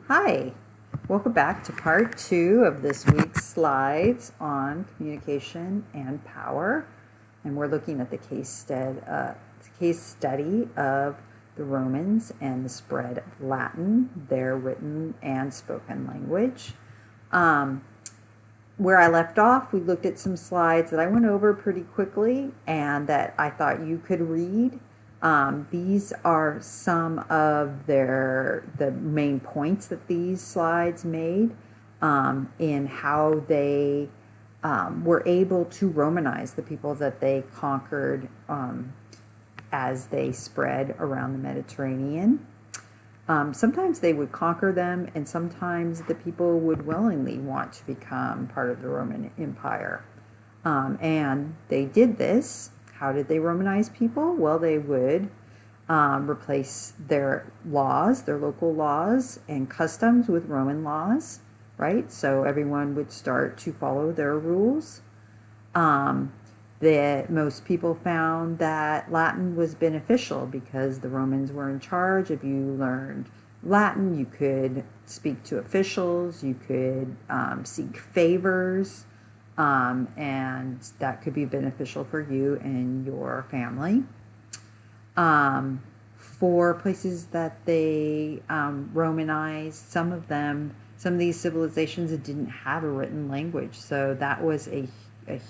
Hi, welcome back to part 2 of this week's slides on communication and power. And we're looking at the case study of the Romans and the spread of Latin, their written and spoken language. Where I left off, we looked at some slides that I went over pretty quickly and that I thought you could read. These are some of the main points that these slides made in how they were able to Romanize the people that they conquered as they spread around the Mediterranean. Sometimes they would conquer them, and sometimes the people would willingly want to become part of the Roman Empire. And they did this. How did they Romanize people? Well, they would replace their laws, their local laws and customs with Roman laws, right? So everyone would start to follow their rules. Most people found that Latin was beneficial because the Romans were in charge. If you learned Latin, you could speak to officials, you could seek favors, and that could be beneficial for you and your family. For places that they Romanized, some of these civilizations didn't have a written language, so that was a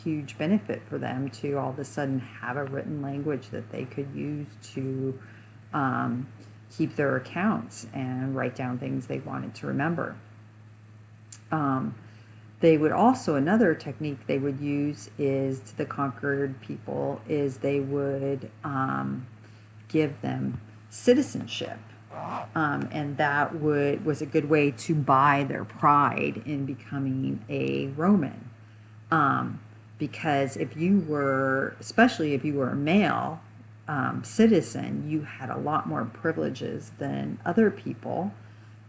huge benefit for them to all of a sudden have a written language that they could use to keep their accounts and write down things they wanted to remember. They would also, another technique they would use is to the conquered people is they would give them citizenship. And that was a good way to buy their pride in becoming a Roman. Because especially if you were a male citizen, you had a lot more privileges than other people.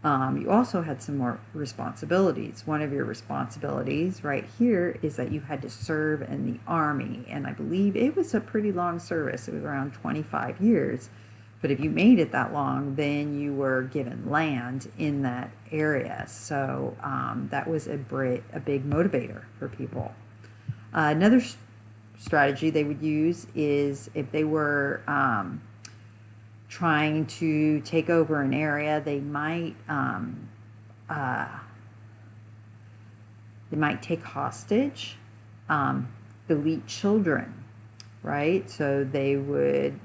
You also had some more responsibilities. One of your responsibilities right here is that you had to serve in the army. And I believe it was a pretty long service. It was around 25 years. But if you made it that long, then you were given land in that area. So that was a big motivator for people. Another strategy they would use is if they were trying to take over an area, they might take hostage elite children, right? So they would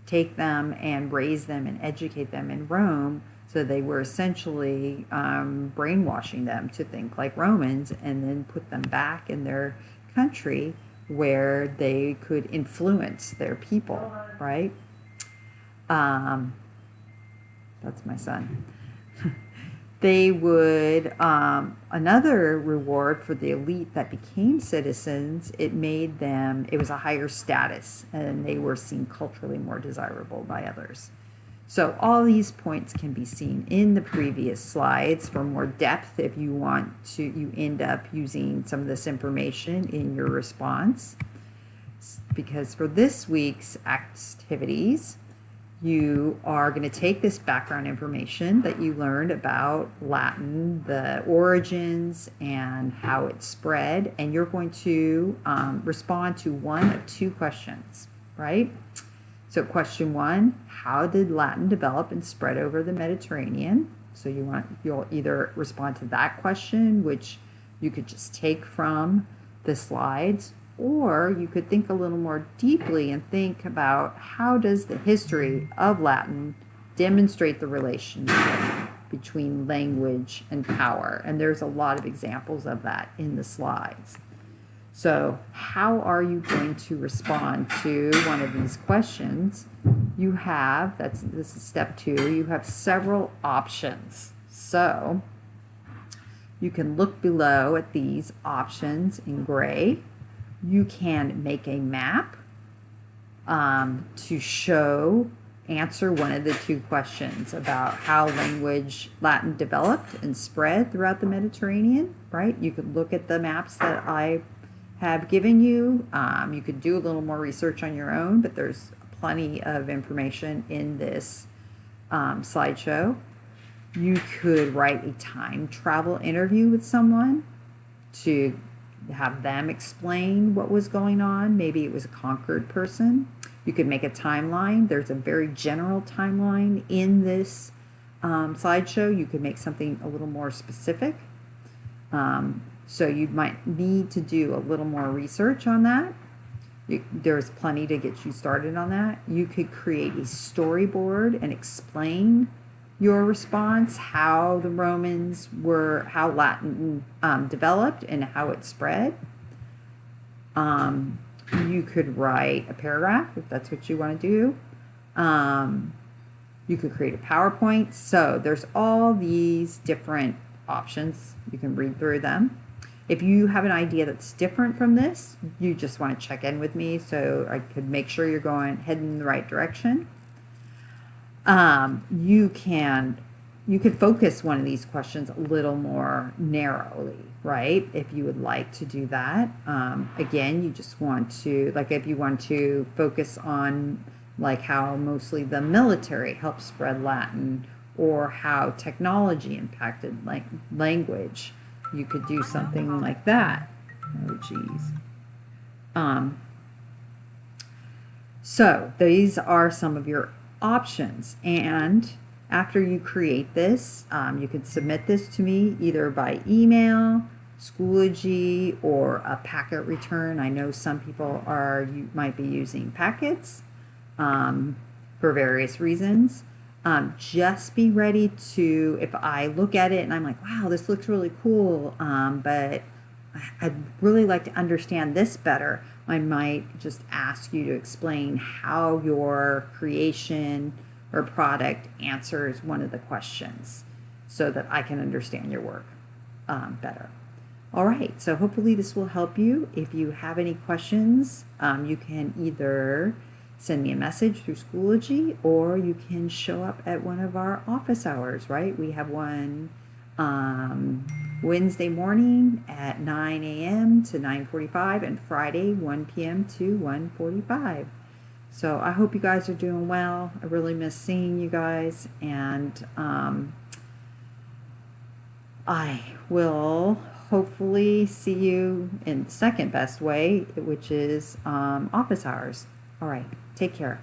take them and raise them and educate them in Rome. So they were essentially brainwashing them to think like Romans and then put them back in their country where they could influence their people, right? That's my son. They would, another reward for the elite that became citizens, it was a higher status and they were seen culturally more desirable by others. So all these points can be seen in the previous slides for more depth if you want to, you end up using some of this information in your response. Because for this week's activities, you are going to take this background information that you learned about Latin, the origins and how it spread, and you're going to respond to one of two questions, right? So question 1, how did Latin develop and spread over the Mediterranean? So you'll either respond to that question, which you could just take from the slides, or you could think a little more deeply and think about how does the history of Latin demonstrate the relationship between language and power? And there's a lot of examples of that in the slides. So how are you going to respond to one of these questions? This is step 2, you have several options. So you can look below at these options in gray. You can make a map to answer one of the two questions about how Latin developed and spread throughout the Mediterranean, right? You could look at the maps that I have given you. You could do a little more research on your own, but there's plenty of information in this slideshow. You could write a time travel interview with someone to have them explain what was going on. Maybe it was a conquered person. You could make a timeline. There's a very general timeline in this slideshow. You could make something a little more specific. So you might need to do a little more research on that. There's plenty to get you started on that. You could create a storyboard and explain your response, how the Romans were, how Latin developed and how it spread. You could write a paragraph if that's what you want to do. You could create a PowerPoint. So there's all these different options. You can read through them. If you have an idea that's different from this, you just want to check in with me so I could make sure you're heading in the right direction. You could focus one of these questions a little more narrowly, right? If you would like to do that. Again, you just want to, like if you want to focus on like how mostly the military helped spread Latin or how technology impacted language, you could do something like that. Oh, geez. So these are some of your options. And after you create this, you can submit this to me either by email, Schoology, or a packet return. I know some people you might be using packets for various reasons. Just be ready to, if I look at it and I'm like, wow, this looks really cool, but I'd really like to understand this better, I might just ask you to explain how your creation or product answers one of the questions so that I can understand your work better. All right, so hopefully this will help you. If you have any questions, you can either send me a message through Schoology, or you can show up at one of our office hours, right? We have one Wednesday morning at 9 a.m. to 9:45 and Friday 1 p.m. to 1:45. So I hope you guys are doing well. I really miss seeing you guys, and I will hopefully see you in the second best way, which is office hours. All right. Take care.